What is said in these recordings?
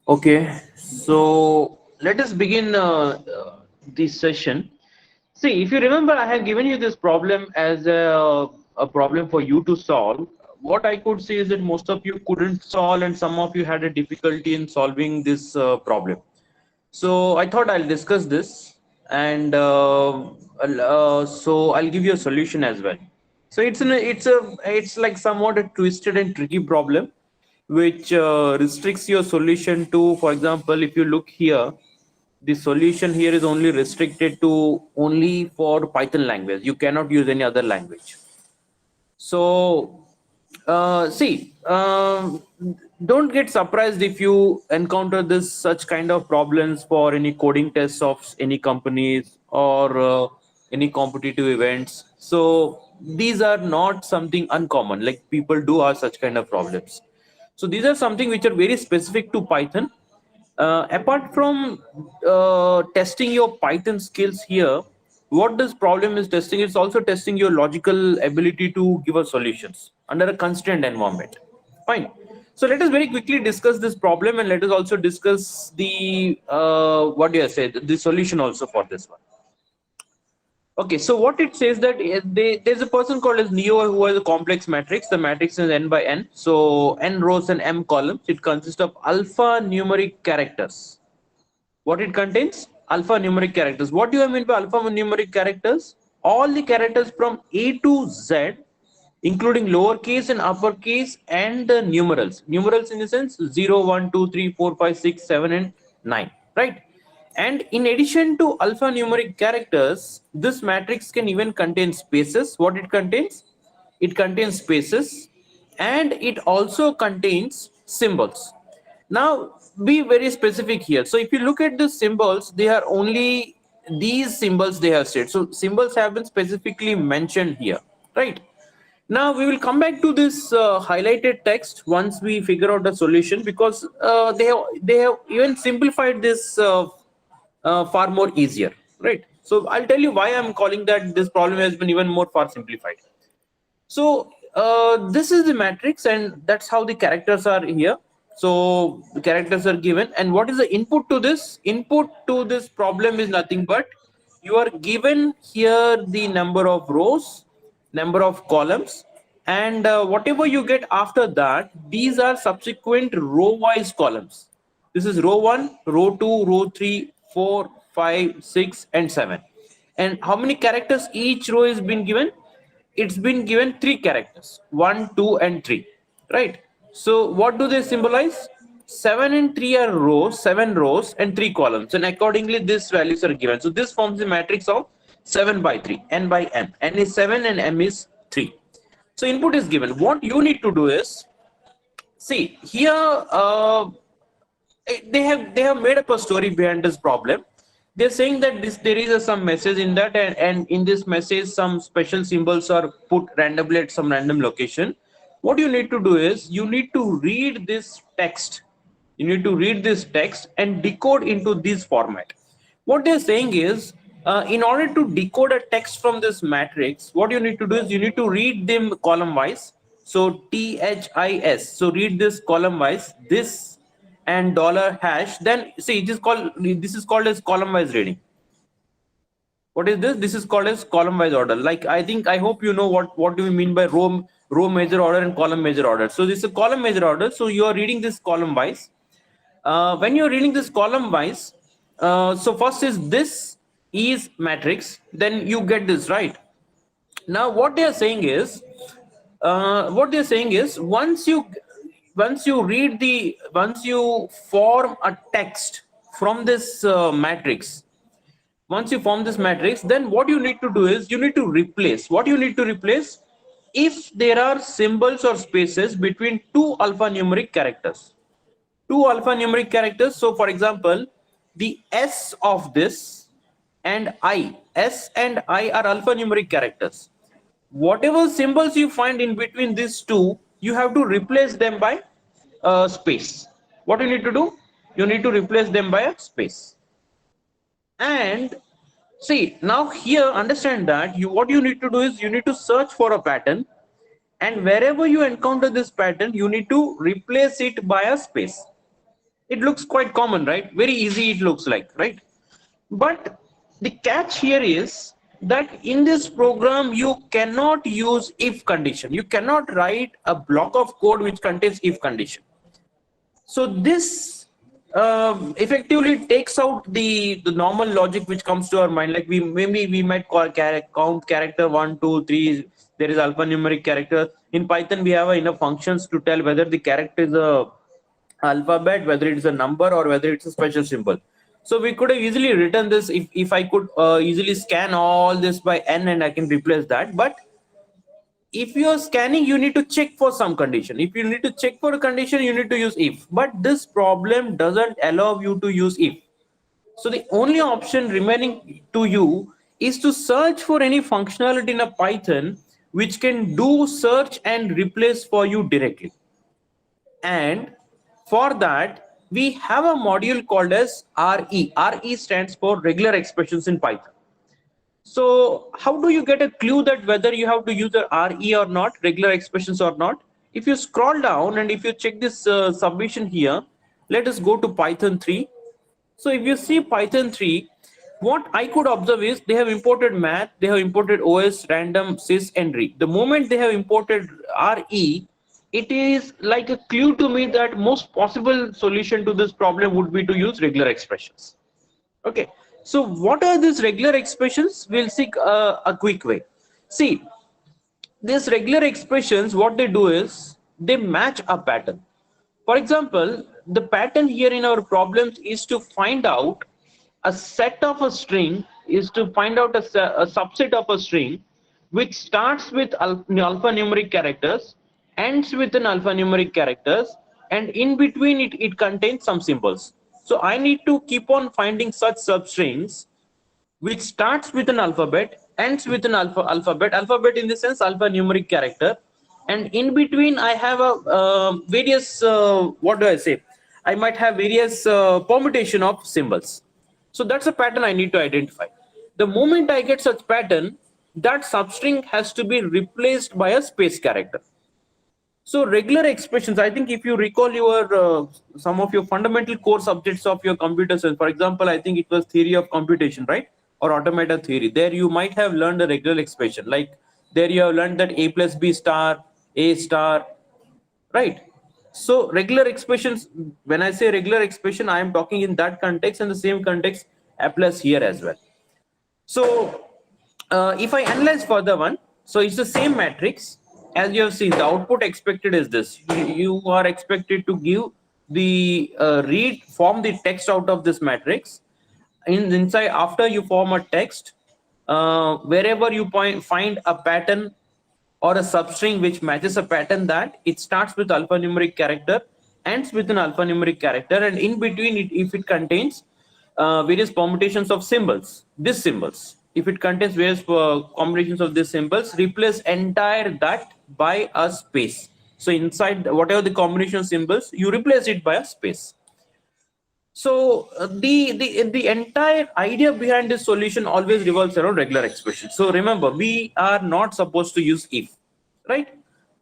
Okay, so let us begin this session. See, if you remember, I have given you this problem as a problem for you to solve. What I could say is that most of you couldn't solve, and some of you had a difficulty in solving this problem. So I thought I'll discuss this, and so I'll give you a solution as well. So it's like somewhat a twisted and tricky problem, which restricts your solution to, for example, if you look here, the solution here is only restricted to only for Python language. You cannot use any other language. So, see, don't get surprised if you encounter this such kind of problems for any coding tests of any companies or any competitive events. So these are not something uncommon. Like people do have such kind of problems. So these are something which are very specific to Python. Apart from testing your Python skills here, what this problem is testing is also testing your logical ability to give us solutions under a constrained environment. Fine. So let us very quickly discuss this problem, and let us also discuss the what do you say, the solution also for this one. Okay, so what it says that there's a person called as Neo who has a complex matrix. The matrix is n by n. So n rows and m columns. It consists of alphanumeric characters. What it contains? Alphanumeric characters. What do I mean by alphanumeric characters? All the characters from A to Z, including lowercase and uppercase and the numerals. Numerals in the sense 0, 1, 2, 3, 4, 5, 6, 7, and 9. Right? And in addition to alphanumeric characters, this matrix can even contain spaces. What it contains? It contains spaces, and it also contains symbols. Now, be very specific here. So if you look at the symbols, they are only these symbols they have said. So symbols have been specifically mentioned here, right? Now we will come back to this highlighted text once we figure out the solution, because they have even simplified this far more easier, right? So I'll tell you why I'm calling that this problem has been even more far simplified. So this is the matrix, and that's how the characters are here. So the characters are given, and what is the input to this? Input to this problem is nothing but you are given here the number of rows, number of columns, and whatever you get after that, these are subsequent row-wise columns. This is row 1, row 2, row 3, 4, 5, 6, and 7. And how many characters each row is been given? It's been given three characters, 1, 2, and 3, right? So what do they symbolize? 7 and 3 are rows, 7 rows and 3 columns, and accordingly these values are given. So this forms the matrix of 7 by 3, n by m. N is 7 and m is 3. So input is given. What you need to do is, see here, they have made up a story behind this problem. They're saying that there is some message in that, and in this message some special symbols are put randomly at some random location. What you need to do is you need to read this text. You need to read this text and decode into this format. What they're saying is, in order to decode a text from this matrix, what you need to do is you need to read them column wise. So THIS. So read this column wise. This and dollar hash. Then see, it is called. This is called as column wise reading. What is this? This is called as column wise order. Like I hope you know what do we mean by row major order and column major order. So this is a column major order. So you are reading this column wise. When you're reading this column wise, so first is this is matrix, then you get this, right? Now what they're saying is once you form a text from this matrix, once you form this matrix, then what you need to do is you need to replace. What you need to replace? If there are symbols or spaces between two alphanumeric characters, so for example, the S of this and S and I are alphanumeric characters. Whatever symbols you find in between these two, you have to replace them by space. What you need to do? You need to replace them by a space. And see, now here, understand that what you need to do is you need to search for a pattern, and wherever you encounter this pattern, you need to replace it by a space. It looks quite common, right? Very easy it looks like, right? But the catch here is that in this program you cannot use if condition. You cannot write a block of code which contains if condition. So this effectively takes out the normal logic which comes to our mind. Like we might call count character 1, 2, 3. There is alphanumeric character. In Python we have enough functions to tell whether the character is a alphabet, whether it is a number, or whether it's a special symbol. So we could have easily written this if I could easily scan all this by n and I can replace that. But if you're scanning, you need to check for some condition. If you need to check for a condition, you need to use if. But this problem doesn't allow you to use if. So the only option remaining to you is to search for any functionality in a Python which can do search and replace for you directly. And for that, we have a module called as RE. RE stands for regular expressions in Python. So how do you get a clue that whether you have to use the RE or not, regular expressions or not? If you scroll down and if you check this submission here, let us go to Python 3. So if you see Python 3, what I could observe is they have imported math, they have imported OS, random, sys, and re. The moment they have imported RE, it is like a clue to me that most possible solution to this problem would be to use regular expressions. Okay, so what are these regular expressions? We'll see a quick way. See, these regular expressions, what they do is they match a pattern. For example, the pattern here in our problems is to find out a set of a string, is to find out a subset of a string which starts with alphanumeric characters, ends with an alphanumeric characters, and in between it contains some symbols. So I need to keep on finding such substrings which starts with an alphabet, ends with an alphabet in the sense alphanumeric character, and in between I have a various what do I say? I might have various permutation of symbols. So that's a pattern I need to identify. The moment I get such pattern, that substring has to be replaced by a space character. So regular expressions, I think if you recall your some of your fundamental core subjects of your computer science, for example, I think it was theory of computation, right? Or automata theory. There you might have learned a regular expression. Like there you have learned that a plus b star, a star, right? So regular expressions, when I say regular expression, I am talking in that context, and the same context applies here as well. So if I analyze further one, so it's the same matrix. As you have seen, the output expected is this. You are expected to give the form the text out of this matrix. Inside, after you form a text, wherever you find a pattern or a substring which matches a pattern, that it starts with alphanumeric character, ends with an alphanumeric character, and in between it, if it contains various permutations of symbols, these symbols, if it contains various combinations of these symbols, replace entire that by a space. So inside whatever the combination of symbols, you replace it by a space. So the entire idea behind this solution always revolves around regular expression. So remember, we are not supposed to use if, right?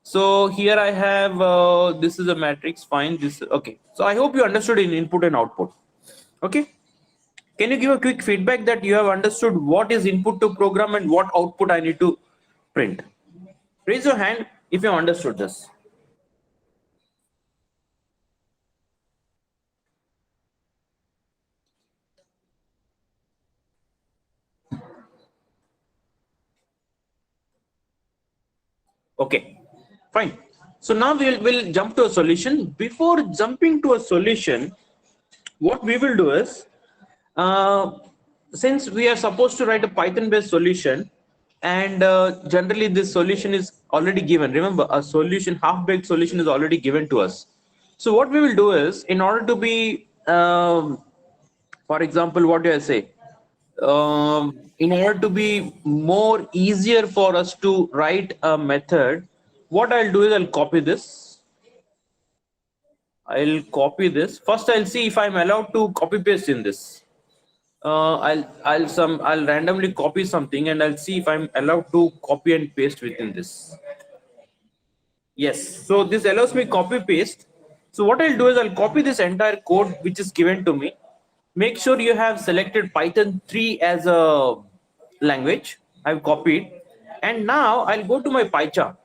So here I have this is a matrix. Fine. This okay. So I hope you understood in input and output. Okay. Can you give a quick feedback that you have understood what is input to program and what output I need to print? Raise your hand if you understood this. Okay, fine. So now we'll jump to a solution. Before jumping to a solution, what we will do is, since we are supposed to write a Python-based solution, and generally this solution is already given. Remember, a solution, half-baked solution is already given to us. So what we will do is, in order to be, for example, what do I say? In order to be more easier for us to write a method, what I'll do is I'll copy this. I'll copy this. First, I'll see if I'm allowed to copy paste in this. I'll randomly copy something and I'll see if I'm allowed to copy and paste within this. Yes. So this allows me copy paste. So what I'll do is I'll copy this entire code which is given to me. Make sure you have selected Python 3 as a language. I've copied. And now I'll go to my PyCharm.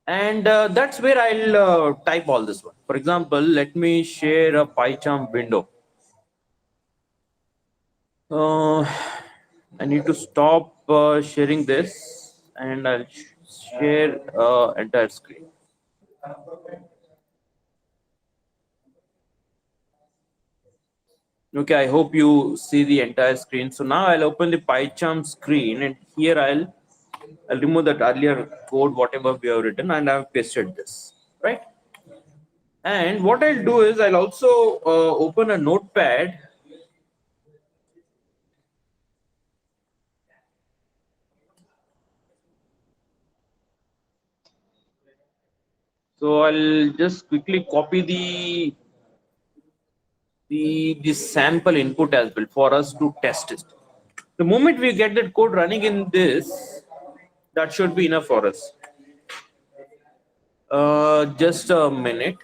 And that's where I'll type all this one. For example, let me share a PyCharm window. I need to stop sharing this and I'll share entire screen. Okay, I hope you see the entire screen. So now I'll open the PyCharm screen and here I'll remove that earlier code, whatever we have written, and I've pasted this, right? And what I'll do is I'll also open a notepad. So I'll just quickly copy the sample input as well for us to test it. The moment we get that code running in this, that should be enough for us. Just a minute.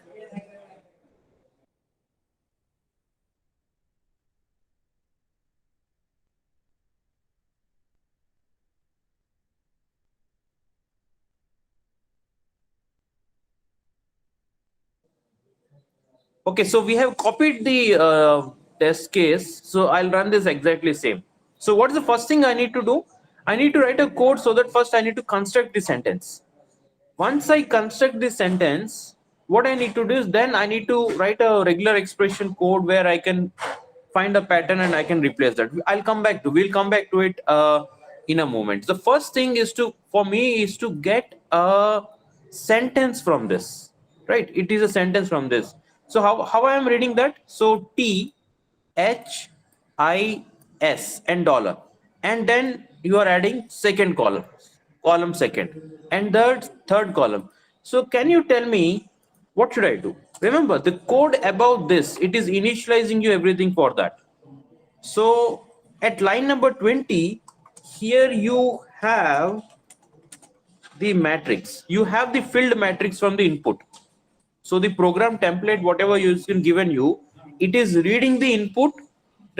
Okay, so we have copied the test case. So I'll run this exactly same. So what is the first thing I need to do? I need to write a code so that first I need to construct the sentence. Once I construct this sentence, what I need to do is then I need to write a regular expression code where I can find a pattern and I can replace that. We'll come back to it in a moment. The first thing is for me is to get a sentence from this, right? It is a sentence from this. So how I am reading that? So T H I S and dollar, and then you are adding second column second, and third column. So can you tell me what should I do? Remember the code above this, it is initializing you everything for that. So at line number 20, here you have the matrix. You have the filled matrix from the input. So the program template, whatever you been given you, it is reading the input.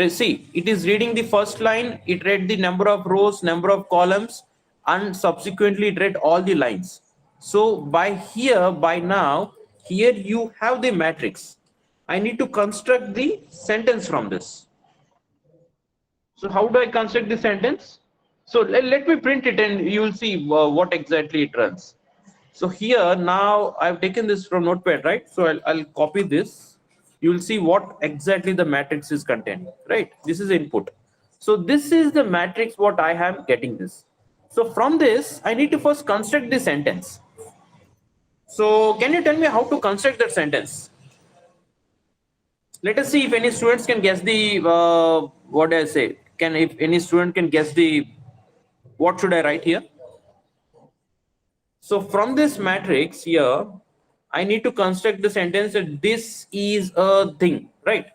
See, it is reading the first line. It read the number of rows, number of columns, and subsequently it read all the lines. So by now, here you have the matrix. I need to construct the sentence from this. So how do I construct the sentence? So let me print it and you will see what exactly it runs. So here now I've taken this from Notepad, right? So I'll copy this. You will see what exactly the matrix is contained, right? This is input. So this is the matrix what I am getting this. So from this, I need to first construct the sentence. So can you tell me how to construct that sentence? Let us see if any students can guess the, what do I say? If any student can guess the, what should I write here? So from this matrix here, I need to construct the sentence that this is a thing, right?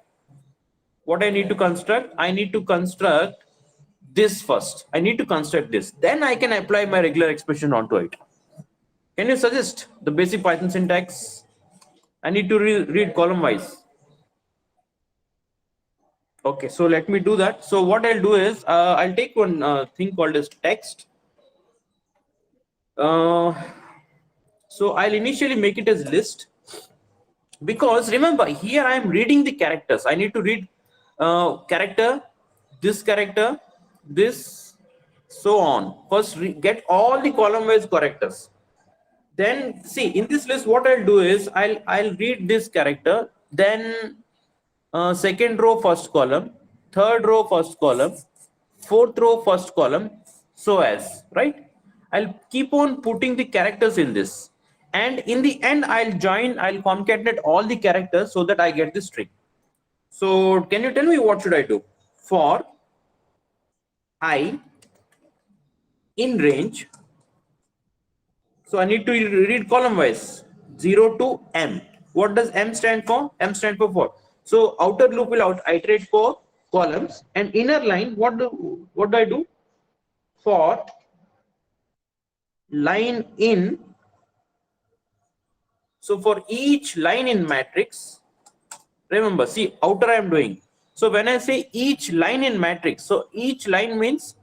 What I need to construct? I need to construct this first. I need to construct this. Then I can apply my regular expression onto it. Can you suggest the basic Python syntax? I need to read column wise. Okay, so let me do that. So what I'll do is I'll take one thing called as text. So I'll initially make it as list, because remember here I am reading the characters. I need to read character, this, so on. First get all the column wise characters. Then see in this list what I'll do is I'll read this character, then second row first column, third row first column, fourth row first column, so as, right? I'll keep on putting the characters in this, and in the end I'll concatenate all the characters so that I get the string. So can you tell me what should I do? For I in range, so I need to read column wise 0 to m. What does m stand for? M stand for 4. So outer loop will iterate for columns, and inner line, what do I do? For line in, So for each line in matrix, remember, see, outer I am doing. So when I say each line in matrix, so each line means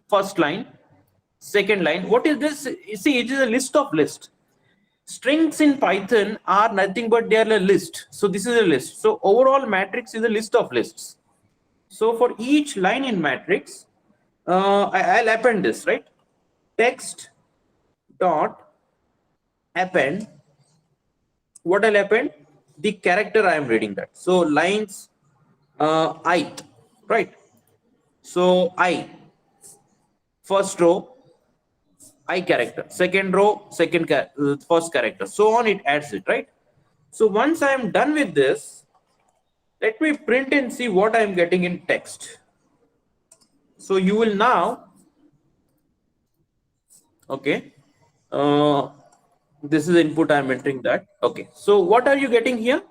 first line, second line. What is this? You see, it is a list of lists. Strings in Python are nothing but they are a list. So this is a list. So overall matrix is a list of lists. So for each line in matrix, I'll append this, right? Text dot append. What I'll append? The character I am reading that. So lines ith, right? So I, first row, I character, second row, first character, so on, it adds it, right? So once I am done with this, let me print and see what I am getting in text. So you will now, okay, this is input, I am entering that. Okay, so what are you getting here?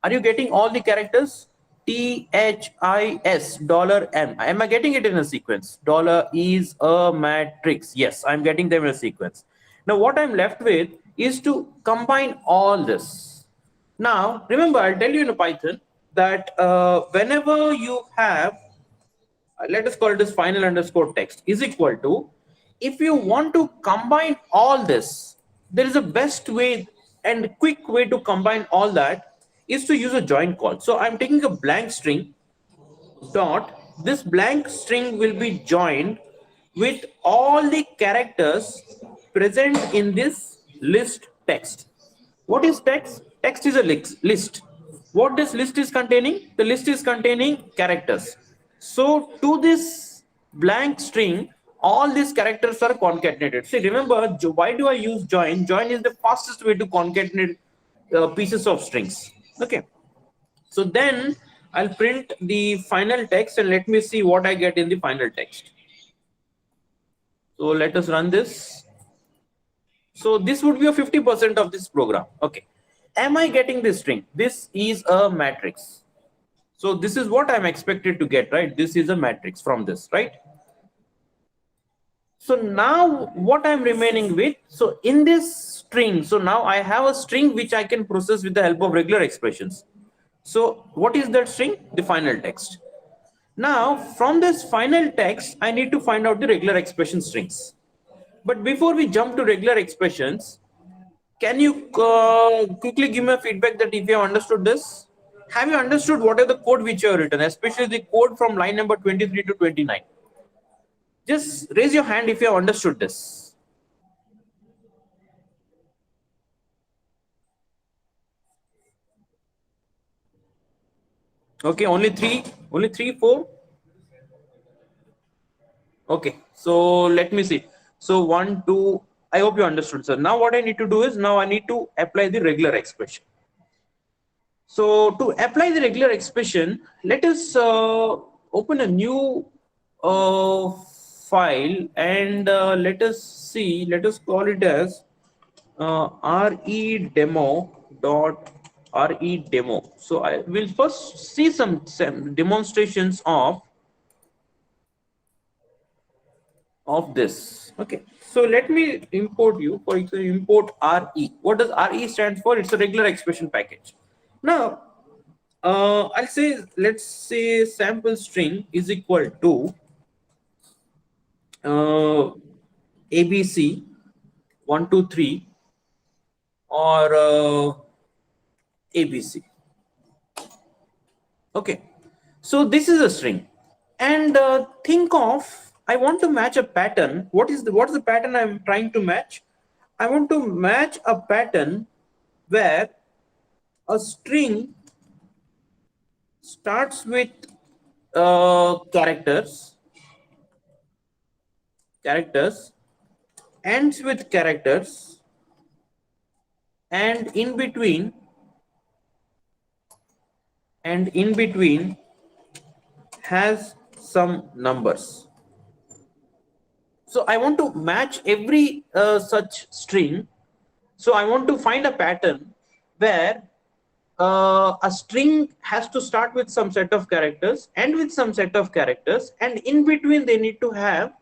Are you getting all the characters? THIS $M. Am I getting it in a sequence? Dollar is a matrix. Yes, I'm getting them in a sequence. Now what I'm left with is to combine all this. Now remember, I'll tell you in Python that whenever you have, let us call it as final underscore text is equal to, if you want to combine all this, there is a best way and quick way to combine all that is to use a join call. So I'm taking a blank string dot, this blank string will be joined with all the characters present in this list text. What is text? Text is a list. What this list is containing? The list is containing characters. So to this blank string, all these characters are concatenated. See, remember, why do I use join? Join is the fastest way to concatenate pieces of strings. Okay. So then I'll print the final text and let me see what I get in the final text. So let us run this. So this would be a 50% of this program. Okay. Am I getting this string? This is a matrix. So this is what I'm expected to get, right? This is a matrix from this, right? So now what I'm remaining with, so in this string, so now I have a string which I can process with the help of regular expressions. So what is that string? The final text. Now from this final text, I need to find out the regular expression strings. But before we jump to regular expressions, can you quickly give me a feedback that if you have understood this? Have you understood what are the code which you have written, especially the code from line number 23 to 29? Just raise your hand if you have understood this. Okay, only three, four. Okay, so let me see. So 1, 2, I hope you understood, sir. Now what I need to do is, now I need to apply the regular expression. So to apply the regular expression, let us open a new file and let us see, let us call it as redemo. So I will first see some demonstrations of this. Okay, so let me import you. For example, import RE. What does RE stand for? It's a regular expression package. Now I'll say, let's say sample string is equal to ABC 1 2 3 or ABC. Okay, so this is a string, and think of, I want to match a pattern. What is the pattern I'm trying to match? I want to match a pattern where a string starts with characters, ends with characters, and in between has some numbers. So I want to match every such string. So I want to find a pattern where a string has to start with some set of characters, end with some set of characters, and in between they need to have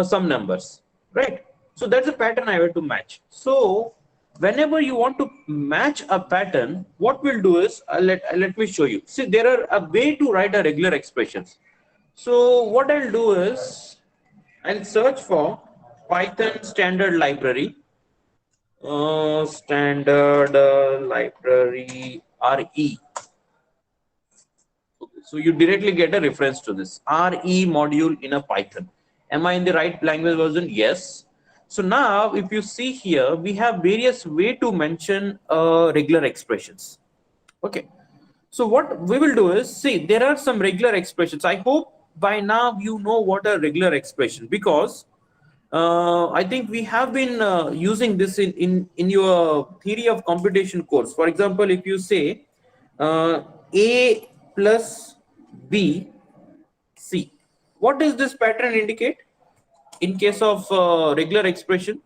some numbers, right? So that's a pattern I have to match. So whenever you want to match a pattern, what we'll do is, let me show you. See, there are a way to write a regular expressions. So what I'll do is, I'll search for Python standard library, standard library RE. So you directly get a reference to this RE module in a Python. Am I in the right language version? Yes. So now if you see here, we have various way to mention regular expressions. Okay. So what we will do is, see, there are some regular expressions. I hope by now you know what a regular expression, because I think we have been using this in your theory of computation course. For example, if you say A plus B C, what does this pattern indicate in case of regular expression?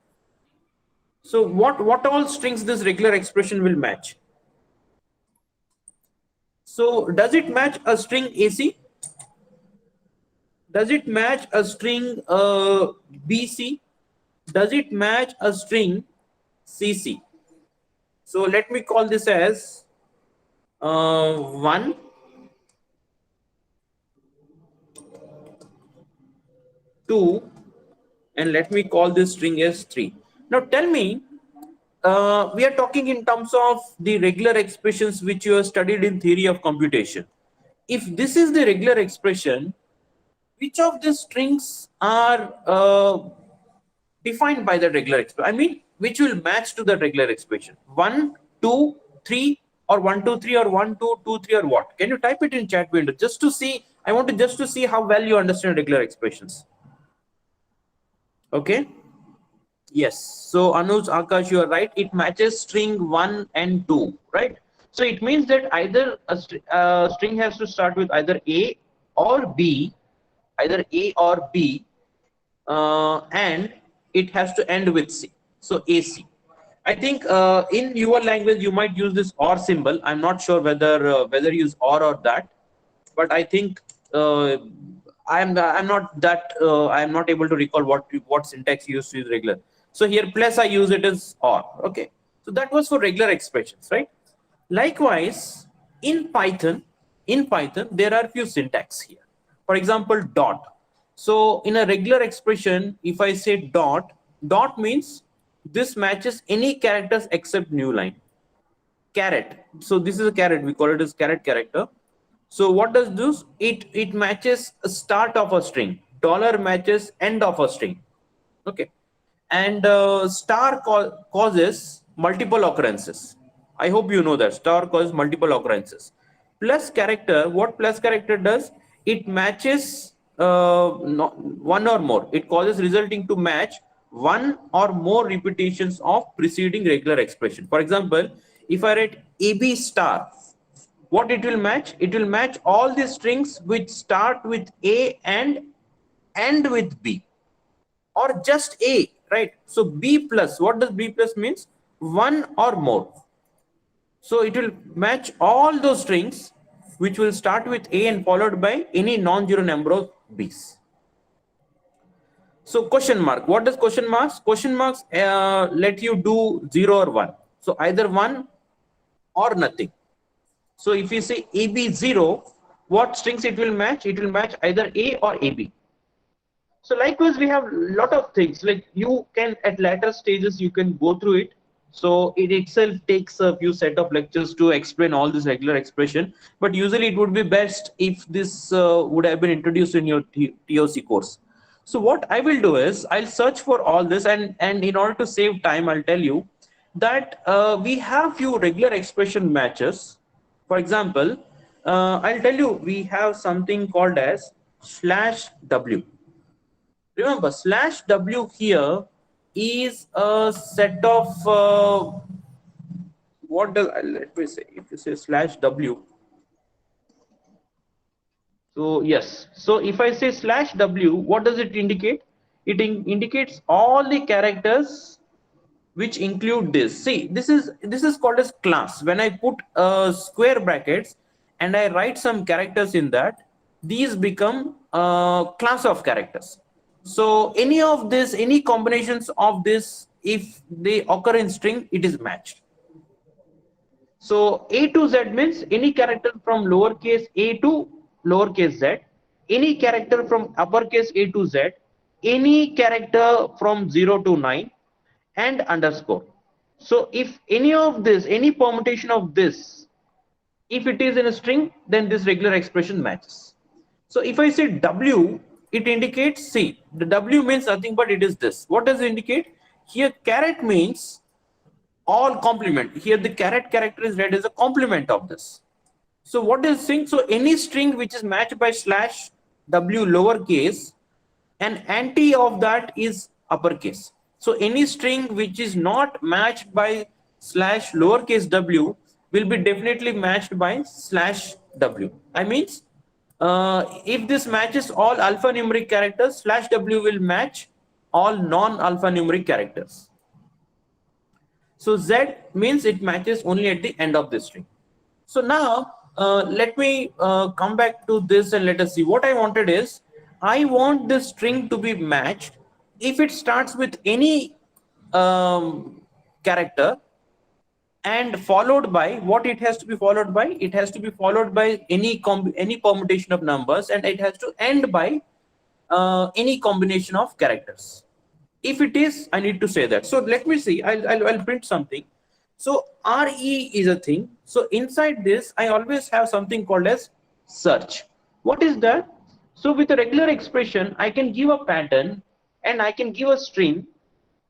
So what all strings this regular expression will match? So does it match a string AC? Does it match a string BC? Does it match a string CC? So let me call this as 1, 2, and let me call this string as 3. Now tell me, we are talking in terms of the regular expressions which you have studied in theory of computation. If this is the regular expression, which of the strings are defined by the regular expression? I mean, which will match to the regular expression? 1, 2, 3, or 1, 2, 3, or 1, 2, 2, 3, or what? Can you type it in chat window just to see? I want to just to see how well you understand regular expressions. Okay. Yes. So Anuj, Akash, you are right. It matches string 1 and 2, right? So it means that either a string has to start with either A or B, either A or B, and it has to end with C. So AC. I think in your language you might use this OR symbol. I'm not sure whether you use OR or that, but I think I'm not able to recall what syntax you use to use regular. So here plus I use it as OR. Okay. So that was for regular expressions, right? Likewise, in Python there are few syntax here. For example, dot. So in a regular expression, if I say dot means this matches any characters except new line. Caret. So this is a caret. We call it as caret character. So what does this? It matches a start of a string. Dollar matches end of a string. Okay. And star causes multiple occurrences. I hope you know that star causes multiple occurrences. Plus character, what plus character does? It matches one or more. It causes resulting to match one or more repetitions of preceding regular expression. For example, if I write AB star, what it will match? It will match all the strings which start with A and end with B, or just A, right? So B plus, what does B plus means? One or more. So it will match all those strings which will start with A and followed by any non-zero number of B's. So question mark, what does question marks? Question marks let you do 0 or 1. So either 1 or nothing. So if you say AB0, what strings it will match? It will match either A or AB. So likewise, we have a lot of things, like you can at later stages, you can go through it. So it itself takes a few set of lectures to explain all this regular expression. But usually it would be best if this would have been introduced in your TOC course. So what I will do is I'll search for all this, and in order to save time, I'll tell you that we have few regular expression matches. For example, I'll tell you, we have something called as /W. Remember, /W here is a set of what does, let me say, if you say /W. So yes, so if I say /W, what does it indicate? It indicates all the characters which include this. See, this is called as class. When I put square brackets and I write some characters in that, these become class of characters. So any of this, any combinations of this if they occur in string, it is matched. So A to Z means any character from lowercase a to lowercase z, any character from uppercase A to Z, any character from 0 to 9, and underscore. So if any of this, any permutation of this, if it is in a string, then this regular expression matches. So if I say W, it indicates, see, the W means nothing but it is this. What does it indicate? Here caret means all complement. Here the caret character is read as a complement of this. So what is saying? So any string which is matched by slash W lowercase, an anti of that is uppercase. So any string which is not matched by slash lowercase w will be definitely matched by slash w. I means if this matches all alphanumeric characters, slash w will match all non-alphanumeric characters. So Z means it matches only at the end of the string. So now let me come back to this and let us see. What I wanted is, I want this string to be matched if it starts with any character and followed by, what it has to be followed by? It has to be followed by any permutation of numbers, and it has to end by any combination of characters. If it is, I need to say that. So let me see, I'll print something. So RE is a thing. So inside this, I always have something called as search. What is that? So with a regular expression, I can give a pattern and I can give a string.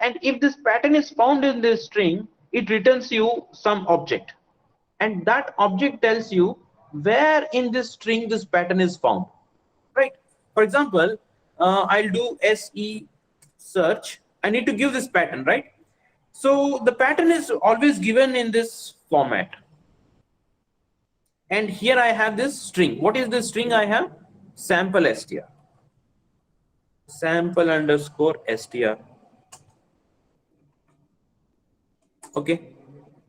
And if this pattern is found in this string, it returns you some object. And that object tells you where in this string this pattern is found, right? For example, I'll do SE search. I need to give this pattern, right? So the pattern is always given in this format. And here I have this string. What is this string I have? Sample str. Sample underscore str. Okay.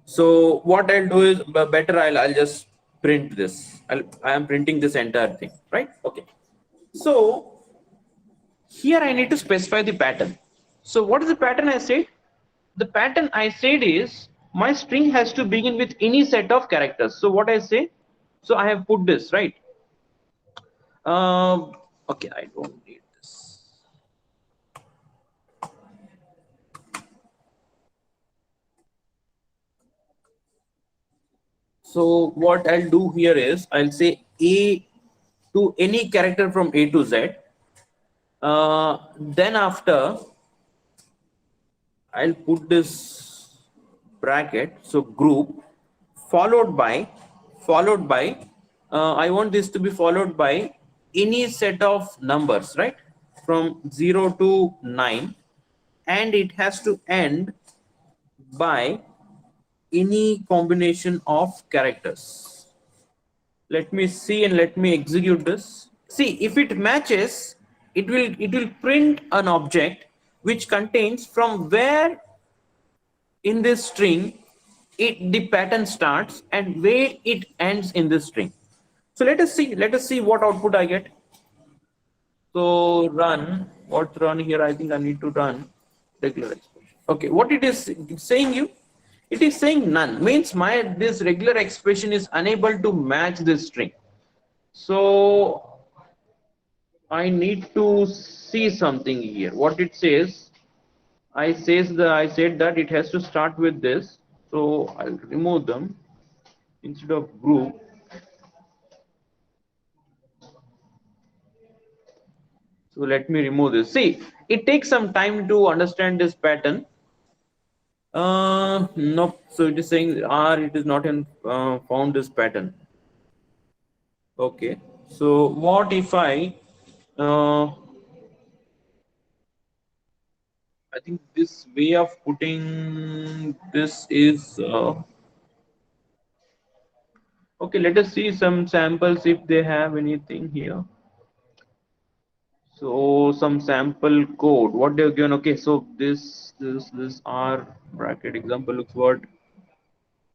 So what I'll do is better, I'll just print this. I am printing this entire thing, right? Okay. So here I need to specify the pattern. So what is the pattern I said? The pattern I said is my string has to begin with any set of characters. So what I say? So I have put this, right? Okay, I don't need this. So what I'll do here is I'll say A to any character from A to Z. Then after I'll put this bracket, so group followed by I want this to be followed by any set of numbers, right, from 0 to 9, and it has to end by any combination of characters. Let me see and let me execute this. See, if it matches, it will print an object which contains from where in this string the pattern starts and where it ends in this string. So let us see what output I get. So run, what's run here? I think I need to run regular expression. Okay, what it is saying you? It is saying none, means this regular expression is unable to match this string. So I need to see something here. What it says, I said that it has to start with this. So I'll remove them instead of group. So let me remove this. See, it takes some time to understand this pattern. Nope. So it is saying R, it is not in found this pattern. Okay. So what if I think this way of putting this is okay. Let us see some samples if they have anything here. So some sample code. What they've given? Okay. So this R bracket example looks what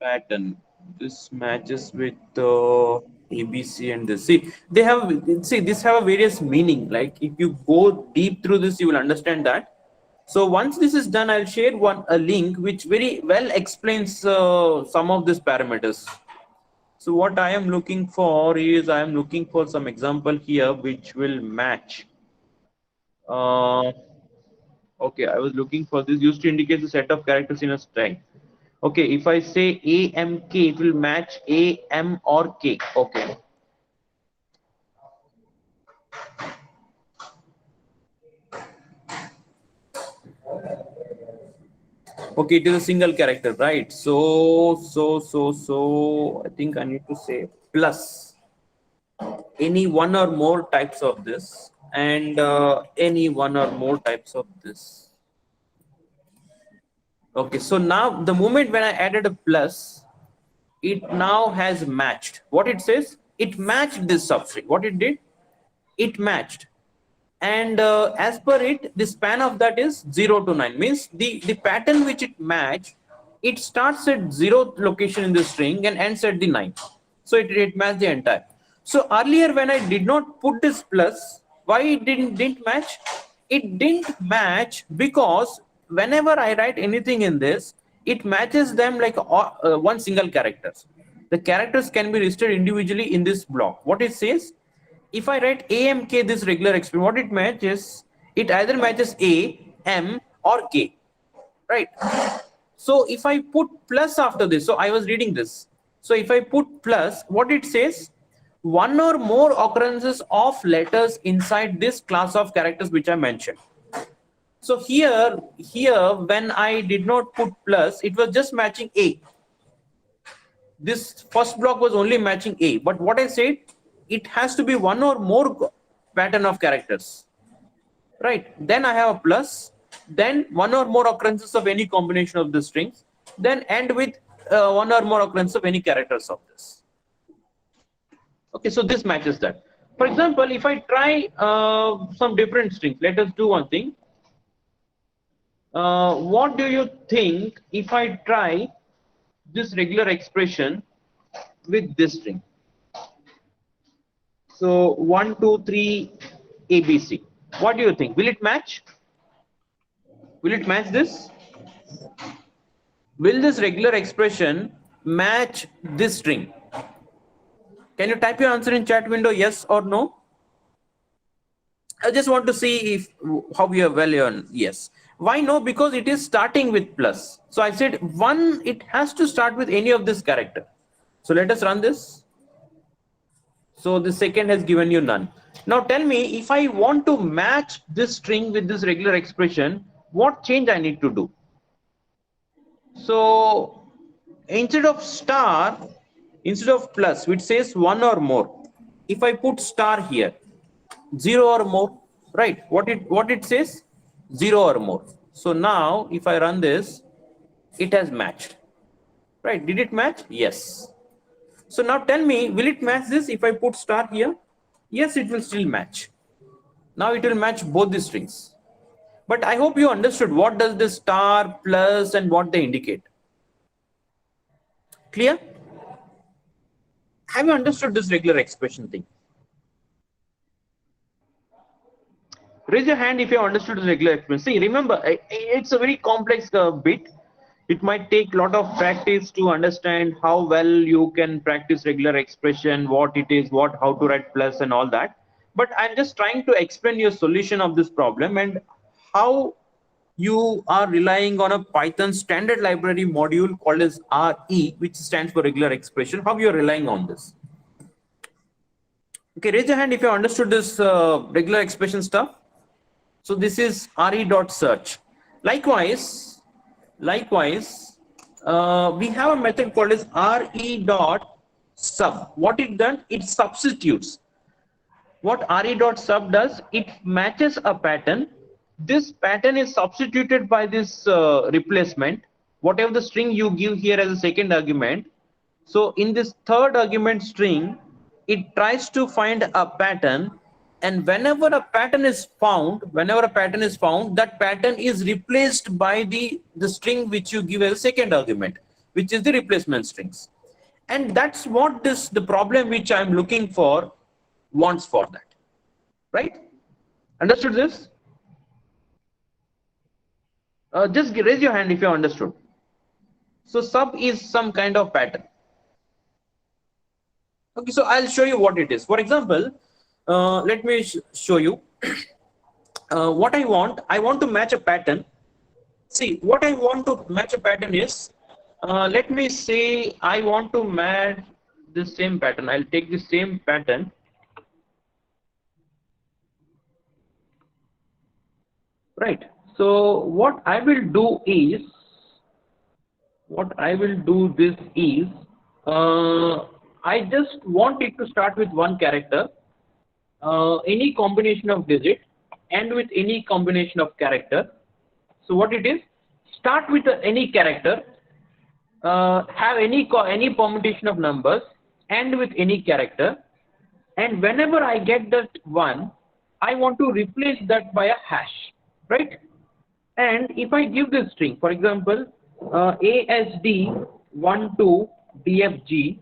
pattern. This matches with ABC and this. See, they have this have a various meaning. Like if you go deep through this, you will understand that. So once this is done, I'll share a link which very well explains some of these parameters. So what I am looking for is I am looking for some example here which will match. Okay, I was looking for this used to indicate the set of characters in a string. Okay, if I say AMK, it will match AM or K. Okay. Okay, it is a single character, right? So I think I need to say plus any one or more types of this and any one or more types of this. Okay, so now the moment when I added a plus, it now has matched. What it says? It matched this substring. What it did? It matched. And as per it, the span of that is 0 to 9. Means the pattern which it matched, it starts at 0 location in the string and ends at the 9. So it matched the entire. So earlier when I did not put this plus, why it didn't match? It didn't match because whenever I write anything in this, it matches them like one single character. The characters can be listed individually in this block. What it says? If I write AMK, this regular expression, what it matches, it either matches A, M, or K, right? So if I put plus after this, so I was reading this. So if I put plus, what it says, one or more occurrences of letters inside this class of characters which I mentioned. So here when I did not put plus, it was just matching A. This first block was only matching A, but what I said, it has to be one or more pattern of characters, right? Then I have a plus, then one or more occurrences of any combination of the strings, then end with one or more occurrences of any characters of this. Okay, so this matches that. For example, if I try some different strings, let us do one thing. What do you think if I try this regular expression with this string? So 1, 2, 3, ABC. What do you think? Will it match? Will it match this? Will this regular expression match this string? Can you type your answer in chat window, yes or no? I just want to see if how we are well on yes. Why no? Because it is starting with plus. So I said one, it has to start with any of this character. So let us run this. So the second has given you none. Now tell me, if I want to match this string with this regular expression, what change I need to do? So instead of star, instead of plus, which says one or more, if I put star here, 0 or more, right? What it says? 0 or more. So now if I run this, it has matched, right? Did it match? Yes. So now tell me, will it match this if I put star here? Yes, it will still match. Now it will match both the strings. But I hope you understood what does this star, plus, and what they indicate. Clear? Have you understood this regular expression thing? Raise your hand if you understood the regular expression. See, remember, it's a very complex bit. It might take a lot of practice to understand how well you can practice regular expression, what it is, how to write plus and all that. But I'm just trying to explain your solution of this problem and how you are relying on a Python standard library module called as RE, which stands for regular expression, how you're relying on this. Okay, raise your hand if you understood this regular expression stuff. So this is re.search. Likewise, we have a method called as re.sub. What it does, it substitutes. What re.sub does, it matches a pattern. This pattern is substituted by this replacement, whatever the string you give here as a second argument. So in this third argument string, it tries to find a pattern, and whenever a pattern is found, that pattern is replaced by the string which you give as a second argument, which is the replacement strings. And that's what the problem which I'm looking for wants for that, right? Understood this? Just raise your hand if you understood. So sub is some kind of pattern. Okay, so I'll show you what it is. For example, let me show you what I want. I want to match a pattern. See, what I want to match a pattern is, let me say I want to match the same pattern. I'll take the same pattern. Right. So what I will do is, I just want it to start with one character, any combination of digit, and with any combination of character. So what it is, start with any character, have any permutation of numbers, end with any character, and whenever I get that one, I want to replace that by a hash, right? And if I give this string, for example, ASD12 DFG,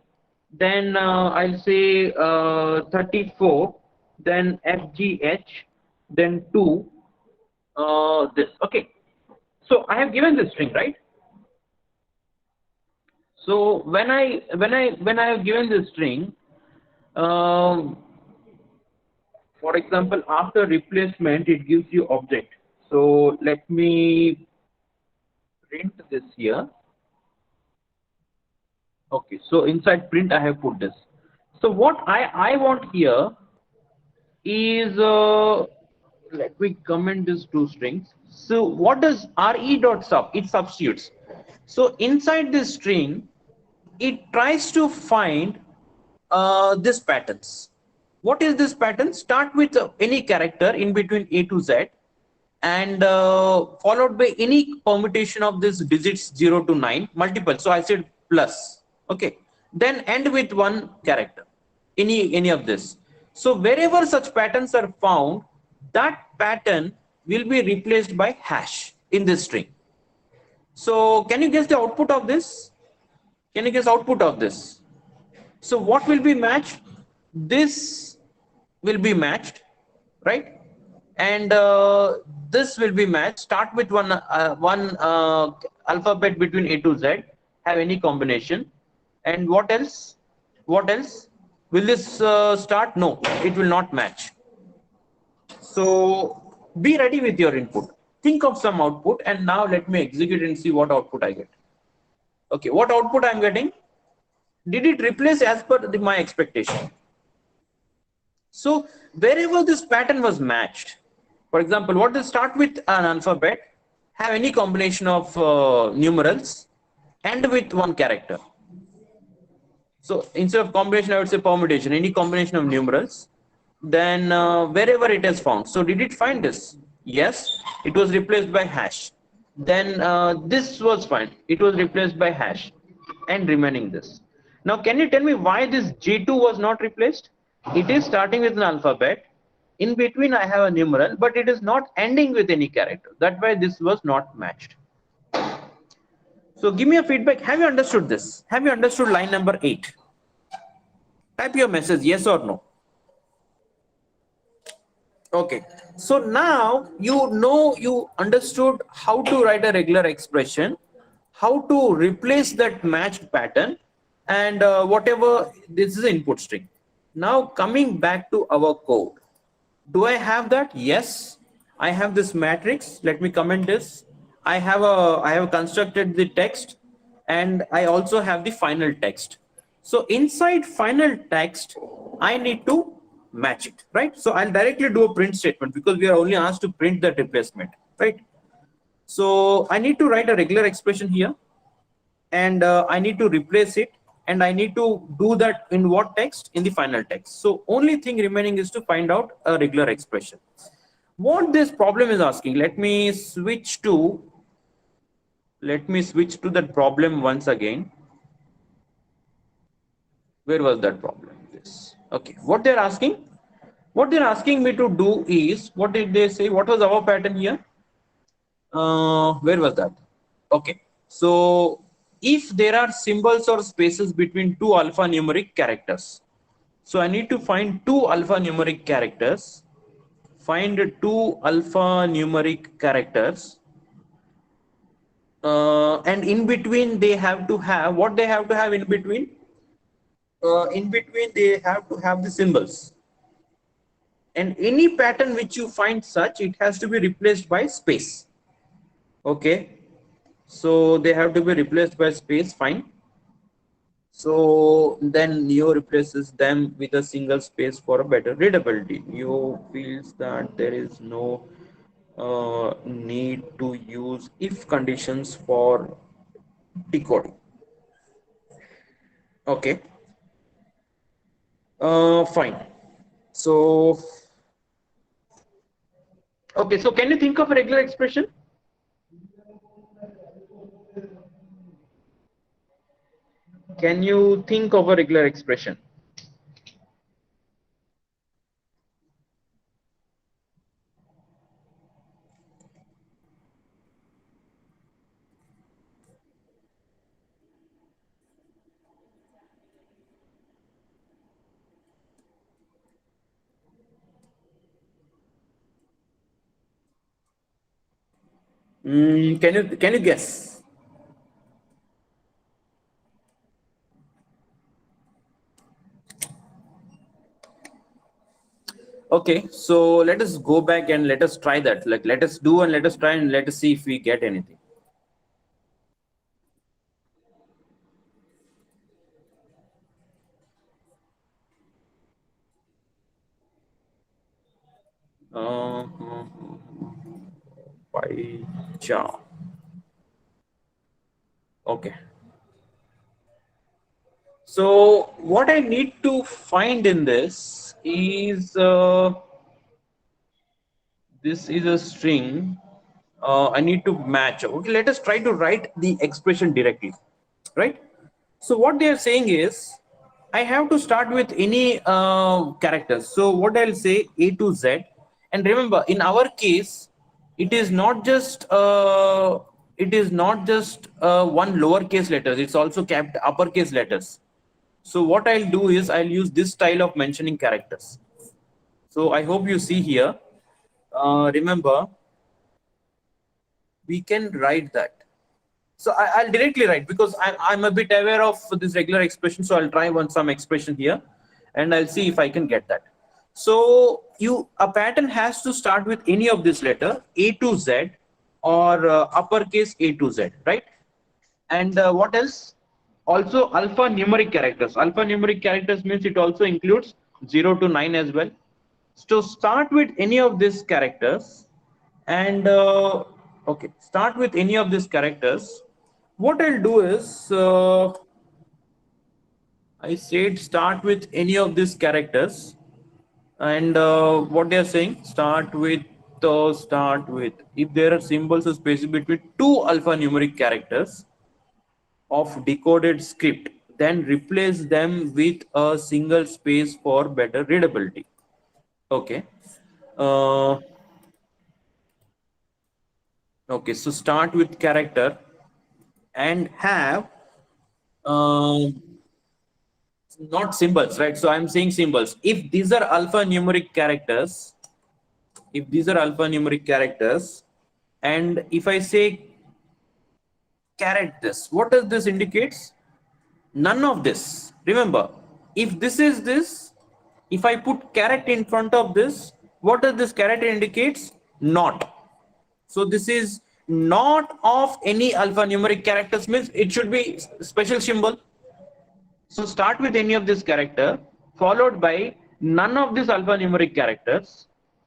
then I'll say 34, then FGH, then 2, this. Okay. So I have given this string, right? So when I have given this string, um, for example, after replacement, it gives you object. So let me print this here. Okay, so inside print I have put this. So what I want here is, let me comment these two strings. So what does re dot sub? It substitutes. So inside this string, it tries to find this patterns. What is this pattern? Start with any character in between A to Z, and followed by any permutation of this digits 0 to 9, multiple. So I said plus. Okay. Then end with one character, any of this. So wherever such patterns are found, that pattern will be replaced by hash in this string. So can you guess the output of this? Can you guess output of this? So what will be matched? This will be matched, right? And this will be matched. Start with one alphabet between A to Z. Have any combination. And what else? What else? Will this start? No, it will not match. So be ready with your input. Think of some output, and now let me execute and see what output I get. Okay, what output I'm getting? Did it replace as per my expectation? So wherever this pattern was matched, for example, what does start with an alphabet, have any combination of numerals, end with one character. So instead of combination, I would say permutation, any combination of numerals, then wherever it is found. So did it find this? Yes, it was replaced by hash. Then this was fine. It was replaced by hash and remaining this. Now, can you tell me why this J2 was not replaced? It is starting with an alphabet. In between, I have a numeral, but it is not ending with any character. That's why this was not matched. So give me a feedback. Have you understood this? Have you understood line number 8? Type your message, yes or no. Okay. So now you understood how to write a regular expression, how to replace that matched pattern, and whatever, this is input string. Now coming back to our code. Do I have that? Yes, I have this matrix. Let me comment this. I have constructed the text, and I also have the final text. So inside final text, I need to match it, right? So I'll directly do a print statement because we are only asked to print that replacement, right? So I need to write a regular expression here, and I need to replace it, and I need to do that in what text? In the final text. So only thing remaining is to find out a regular expression. What this problem is asking, let me switch to that problem once again. Where was that problem? This. Okay, what they're asking me to do is, what did they say? What was our pattern here? Where was that? Okay, so if there are symbols or spaces between two alphanumeric characters, so I need to find two alphanumeric characters, find two alphanumeric characters, and in between they have to have what they have to have in between. In between they have to have the symbols, and any pattern which you find such, it has to be replaced by space. Okay, so they have to be replaced by space. Fine. So then Neo replaces them with a single space for a better readability. Neo feels that there is no need to use if conditions for decoding. Okay, fine. So, okay, so can you think of a regular expression? Can you think of a regular expression? Can you guess? Okay, so let us go back and let us try that. Like, let us do and let us try and let us see if we get anything. Uh, by Cha. Okay. So what I need to find in this is this is a string. I need to match. Okay, let us try to write the expression directly, right? So what they are saying is, I have to start with any characters. So what I'll say A to Z, and remember in our case, it is not just one lowercase letters. It's also kept uppercase letters. So what I'll do is I'll use this style of mentioning characters. So I hope you see here. Remember, we can write that. So I'll directly write because I'm a bit aware of this regular expression. So I'll try some expression here and I'll see if I can get that. So a pattern has to start with any of this letter A to Z or uppercase A to Z, right? And what else? Also alphanumeric characters. Alphanumeric characters means it also includes 0 to 9 as well. So start with any of these characters and okay, start with any of these characters. What I'll do is I said start with any of these characters, and what they are saying, start with if there are symbols or spaces between two alphanumeric characters of decoded script, then replace them with a single space for better readability. Okay. Uh, okay, so start with character and have not symbols, right? So I'm saying symbols. If these are alphanumeric characters, and if I say caret this, what does this indicates? None of this. Remember, if this is this, if I put caret in front of this, what does this caret indicates? Not. So this is not of any alphanumeric characters, means it should be special symbol. So start with any of this character followed by none of these alphanumeric characters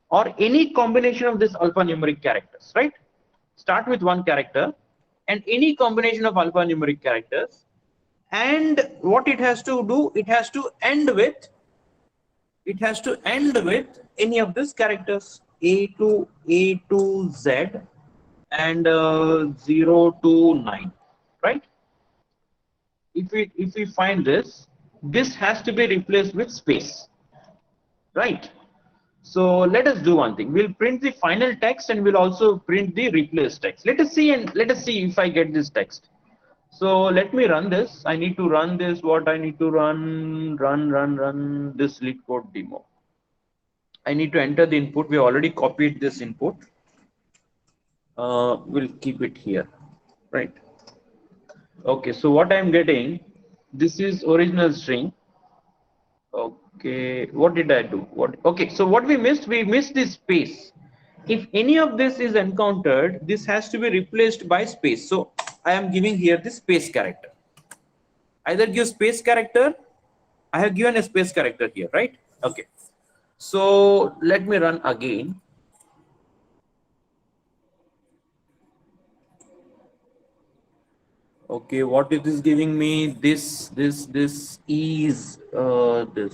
or any combination of this alphanumeric characters, right? Start with one character and any combination of alphanumeric characters, and what it has to do, it has to end with any of these characters A to Z and 0 to 9, right? If we find this has to be replaced with space, right? So let us do one thing. We'll print the final text and we'll also print the replaced text. Let us see if I get this text. So let me run this. I need to run this. What I need to run this LeetCode demo. I need to enter the input. We already copied this input. We'll keep it here. right? Okay, so what I'm getting, this is original string. Okay, what did I do? What? Okay, so what we missed this space. If any of this is encountered, this has to be replaced by space. So I am giving here the space character. Either give space character. I have given a space character here, right? Okay. So let me run again. Okay, what it is giving me? This is this,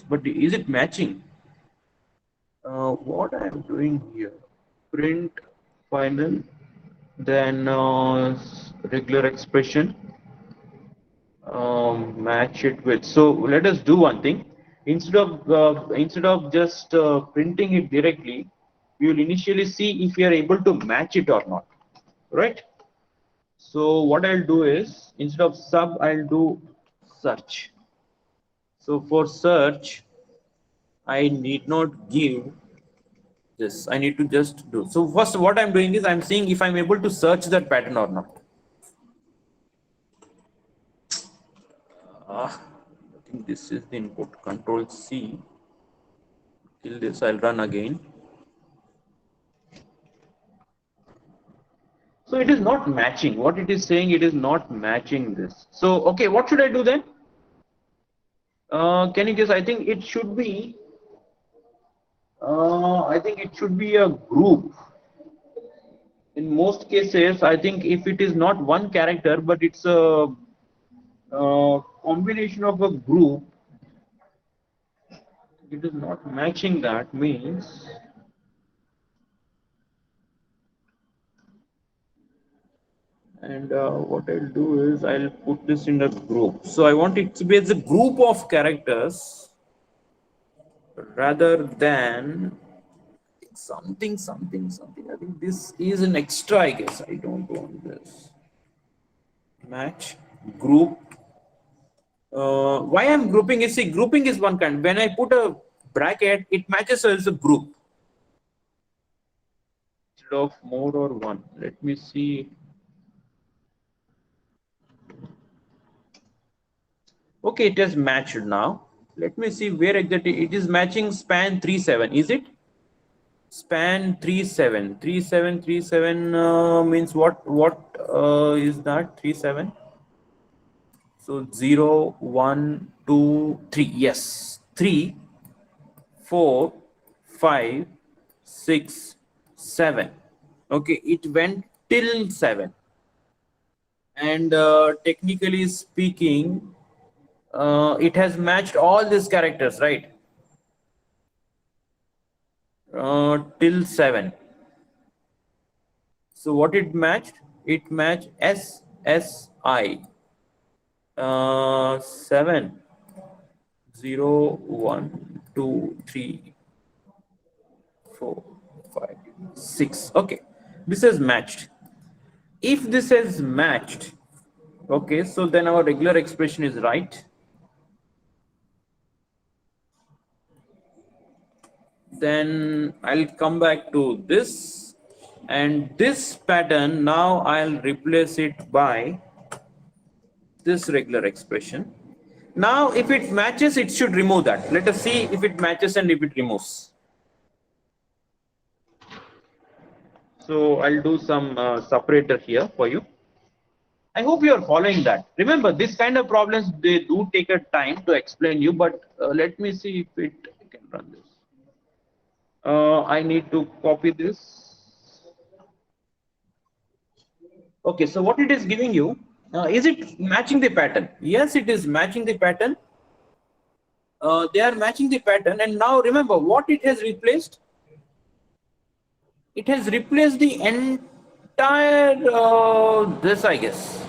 but is it matching? What I am doing here? Print final, then regular expression. Match it with. So let us do one thing. Instead of just printing it directly, we will initially see if we are able to match it or not, right? So what I'll do is, instead of sub, I'll do search. So for search, I need not give this. I need to just do. So first, what I'm doing is I'm seeing if I'm able to search that pattern or not. I think this is the input. Control C. Till this, I'll run again. So it is not matching. What it is saying, it is not matching this. So, okay, what should I do then? Can you guess? I think it should be a group. In most cases, I think if it is not one character, but it's a combination of a group, it is not matching. That means, and what I'll do is I'll put this in a group. So I want it to be as a group of characters rather than something. I think this is an extra, I guess. I don't want this. Match group. Why I'm grouping is, see, grouping is one kind. When I put a bracket, it matches as a group instead of more or one. Let me see. Okay, it has matched now. Let me see where exactly it is matching. Span 37, is it? Span 37 means what is that? 37. So 0, 1, 2, 3. Yes, 3, 4, 5, 6, 7. Okay, it went till 7. And technically speaking, it has matched all these characters, right? Till 7. So what it matched? It matched SSI 7, 0, 1, 2, 3, 4, 5, 6. Okay, this is matched. If this is matched, okay, so then our regular expression is right. Then I'll come back to this, and this pattern now I'll replace it by this regular expression. Now if it matches, it should remove that. Let us see if it matches and if it removes. So I'll do some separator here for you. I hope you are following that. Remember, this kind of problems, they do take a time to explain you, but let me see if it can run this. I need to copy this. Okay, so what it is giving you, is it matching the pattern? Yes, it is matching the pattern. They are matching the pattern, and now remember what it has replaced. It has replaced the entire this, I guess.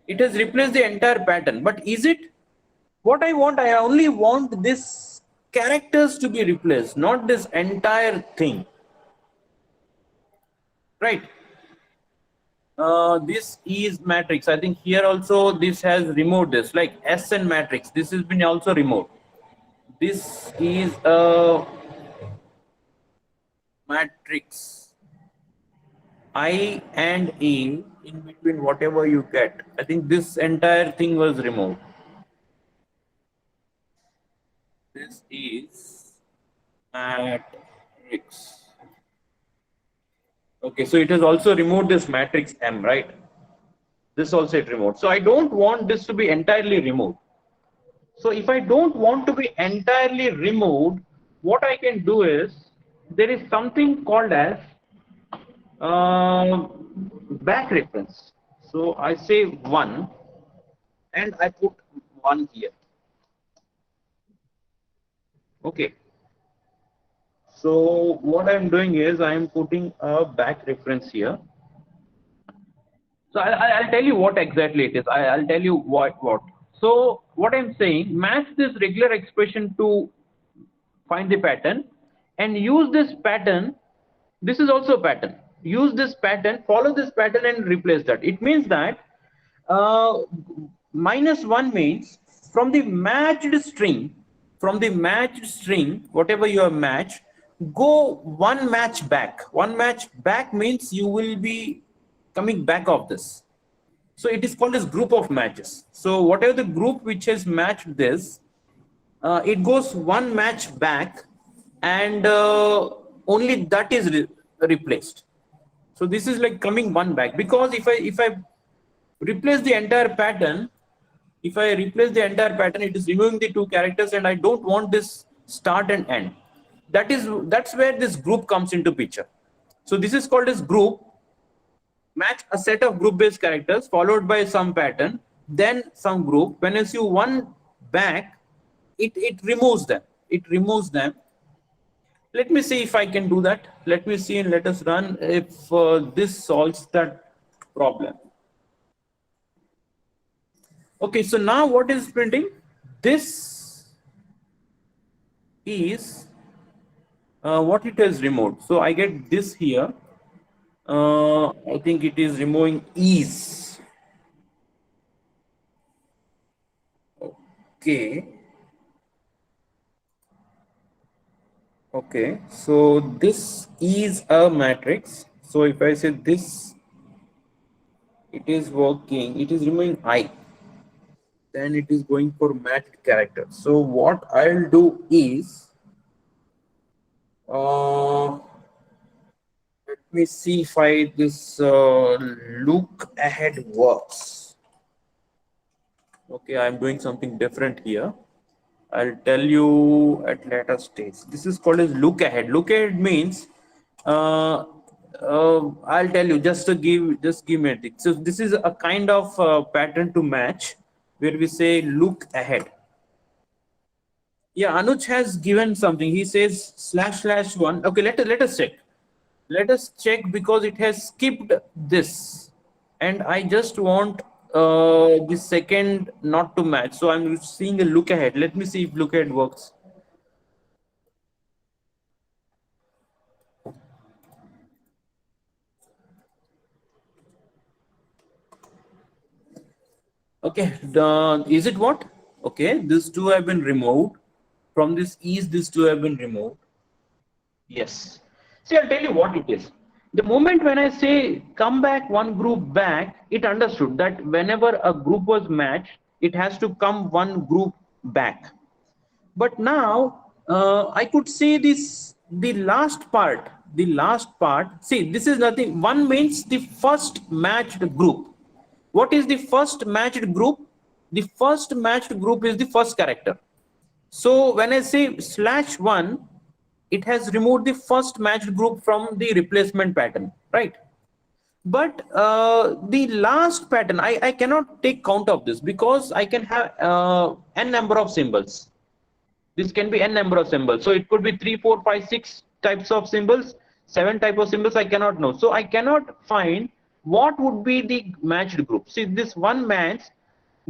It has replaced the entire pattern, but is it? What I want, I only want this characters to be replaced, not this entire thing, right? This is matrix. I think here also this has removed this, like S and matrix. This has been also removed. This is a matrix. I and A in between whatever you get. I think this entire thing was removed. This is matrix. Okay, so it has also removed this matrix M, right? This also it removed. So I don't want this to be entirely removed. So if I don't want to be entirely removed, what I can do is there is something called as back reference. So I say 1 and I put 1 here. Okay. So what I'm doing is I'm putting a back reference here. So I'll tell you what exactly it is. I'll tell you what. So what I'm saying, match this regular expression to find the pattern and use this pattern. This is also a pattern. Use this pattern, follow this pattern and replace that. It means that -1 means from the matched string, whatever you have matched, go one match back. One match back means you will be coming back of this. So it is called as group of matches. So whatever the group which has matched this, it goes one match back, and only that is replaced. So this is like coming one back, because if I replace the entire pattern, it is removing the two characters, and I don't want this start and end. That's where this group comes into picture. So this is called as group. Match a set of group based characters followed by some pattern, then some group. When I see one back, it removes them. Let me see if I can do that. Let me see and let us run if this solves that problem. Okay, so now what is printing? This is what it has removed. So I get this here. I think it is removing ease. Okay, so this is a matrix. So if I say this, it is working, it is removing I, then it is going for matched character. So what I'll do is, let me see if this look ahead works. Okay, I'm doing something different here. I'll tell you at later stage. This is called as look ahead. Look ahead means I'll tell you, just give me a tick. So this is a kind of pattern to match where we say look ahead. Yeah, Anuj has given something. He says //1. Okay, let us check. Let us check, because it has skipped this, and I just want the second not to match. So I'm seeing a look ahead. Let me see if look ahead works. Okay, is it what? Okay, these two have been removed. From this ease, these two have been removed. Yes. See, I'll tell you what it is. The moment when I say come back one group back, it understood that whenever a group was matched, it has to come one group back. But now I could say this, the last part, see, this is nothing. One means the first matched group. What is the first matched group? The first matched group is the first character. So when I say /1, it has removed the first matched group from the replacement pattern, right? But the last pattern, I cannot take count of this, because I can have n number of symbols. This can be n number of symbols. So it could be 3, 4, 5, 6 types of symbols, 7 types of symbols. I cannot know. So I cannot find what would be the matched group. See, this one match,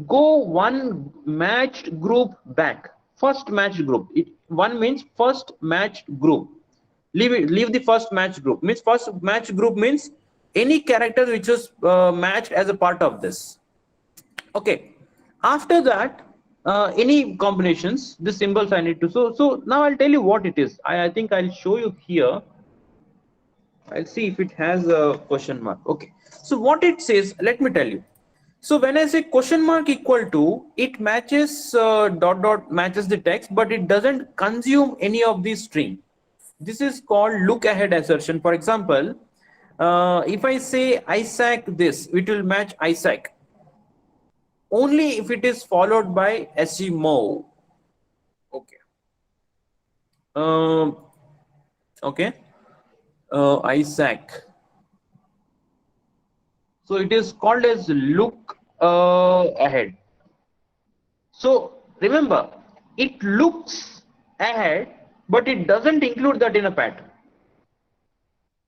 go one matched group back. First matched group. One means first matched group. Leave the first matched group. Means first matched group means any character which is matched as a part of this. Okay. After that, any combinations, the symbols I need to. So now I'll tell you what it is. I think I'll show you here. I'll see if it has a question mark. Okay. So what it says, let me tell you. So when I say question mark equal to, it matches dot dot matches the text, but it doesn't consume any of the string. This is called look ahead assertion. For example, if I say Isaac this, it will match Isaac only if it is followed by SG Okay. Um, okay. Isaac. So it is called as look ahead. So remember, it looks ahead, but it doesn't include that in a pattern.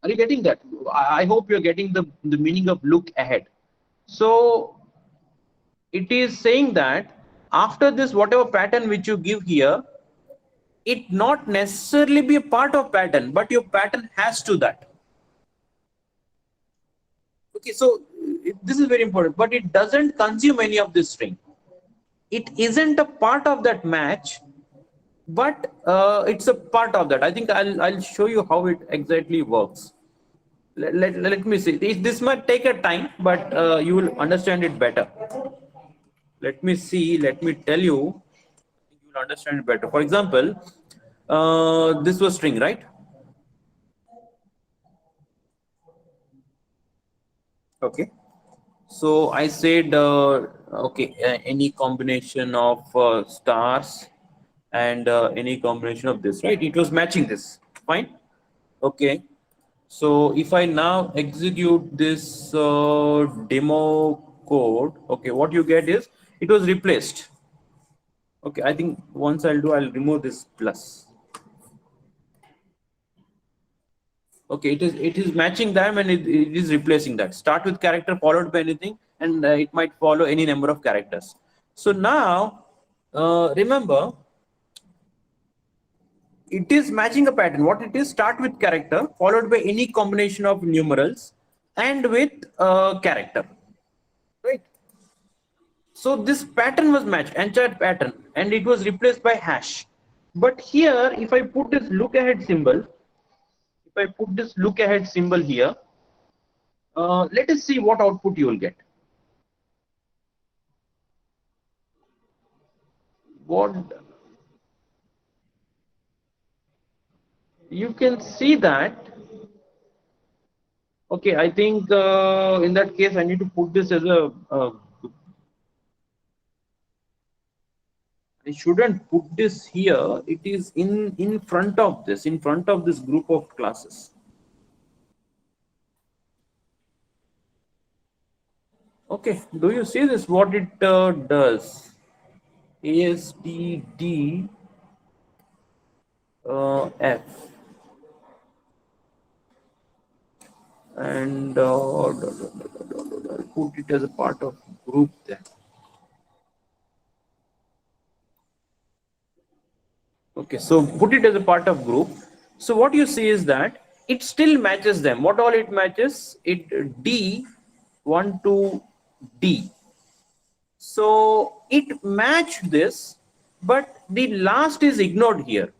Are you getting that? I hope you're getting the meaning of look ahead. So it is saying that after this, whatever pattern which you give here, it not necessarily be a part of pattern, but your pattern has to that. Okay, so this is very important, but it doesn't consume any of this string. It isn't a part of that match, but it's a part of that. I think I'll show you how it exactly works. Let me see. This might take a time, but you will understand it better. Let me see. Let me tell you. You will understand it better. For example, this was string, right? Okay. So I said, okay, any combination of stars and any combination of this, right? It was matching this. Fine. Okay. So if I now execute this demo code, okay, what you get is it was replaced. Okay, I think once I'll remove this plus. Okay, it is matching them and it is replacing that. Start with character followed by anything, and it might follow any number of characters. So now, remember, it is matching a pattern. What it is, start with character followed by any combination of numerals and with character, right? So this pattern was matched, entire pattern, and it was replaced by hash. But here, if I put this look ahead symbol, here, let us see what output you will get. What you can see that, okay, I think in that case I need to put this as a I shouldn't put this here. It is in front of this group of classes. Okay, do you see this? What it does? ASTD F and put it as a part of group there. Okay, so put it as a part of group. So what you see is that it still matches them. What all it matches? It D1 to D. So it matched this, but the last is ignored here.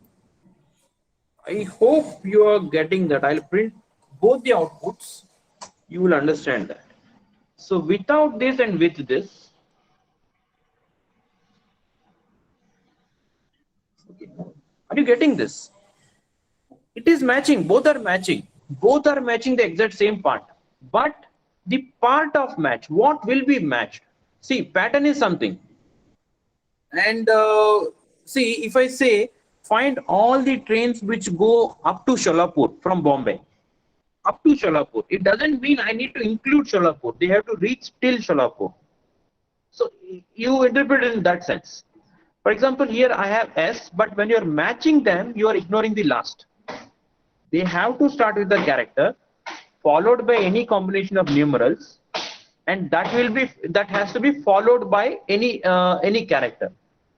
I hope you are getting that. I'll print both the outputs. You will understand that. So without this and with this, okay. Are you getting this? It is matching. Both are matching. Both are matching the exact same part. But the part of match, what will be matched? See, pattern is something. And see, if I say find all the trains which go up to Sholapur from Bombay, up to Sholapur, it doesn't mean I need to include Sholapur. They have to reach till Sholapur. So you interpret it in that sense. For example, here I have S, but when you're matching them, you are ignoring the last. They have to start with the character, followed by any combination of numerals, and that has to be followed by any character.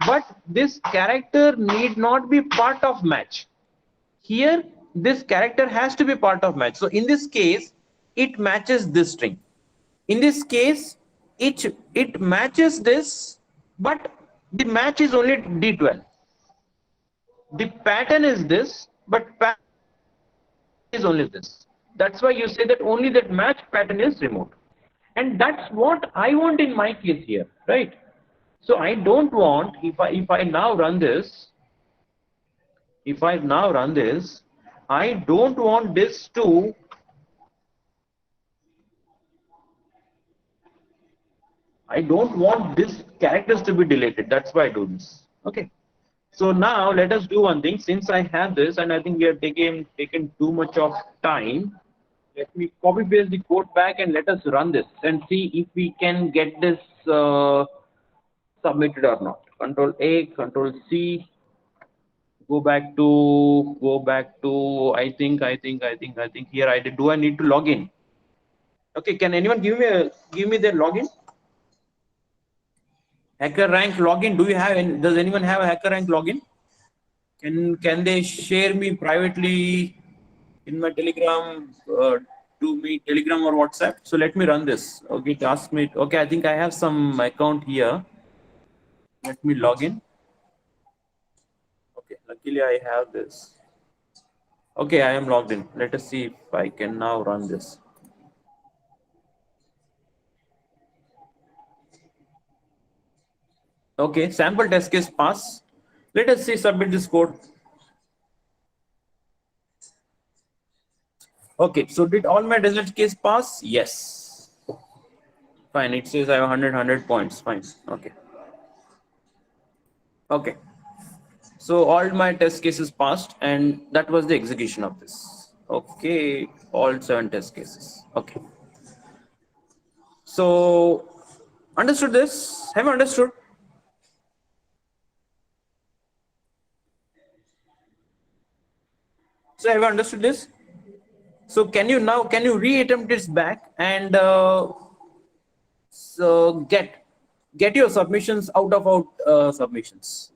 But this character need not be part of match. Here, this character has to be part of match. So in this case, it matches this string. In this case, it matches this, but the match is only D12. The pattern is this, but pattern is only this. That's why you say that only that match pattern is removed. And that's what I want in my case here, right? So I don't want, if I now run this, I don't want this to, I don't want this characters to be deleted. That's why I do this. Okay. So now let us do one thing. Since I have this, and I think we have taken too much of time, let me copy paste the code back and let us run this and see if we can get this submitted or not. Control A, Control C. Go back to. I think here I did. Do I need to log in? Okay. Can anyone give me their login? HackerRank login. Do you have? Does anyone have a HackerRank login? Can they share me privately in my Telegram? To me, Telegram or WhatsApp. So let me run this. Okay, ask me. Okay, I think I have some account here. Let me log in. Okay, luckily I have this. Okay, I am logged in. Let us see if I can now run this. Okay, sample test case pass. Let us see, submit this code. Okay, so did all my test case pass? Yes. Fine, it says I have 100 points. Fine, okay. Okay. So all my test cases passed, and that was the execution of this. Okay, all 7 test cases. Okay. So understood this? Have you understood? So have you understood this? So can you re-attempt this back and so get your submissions out submissions?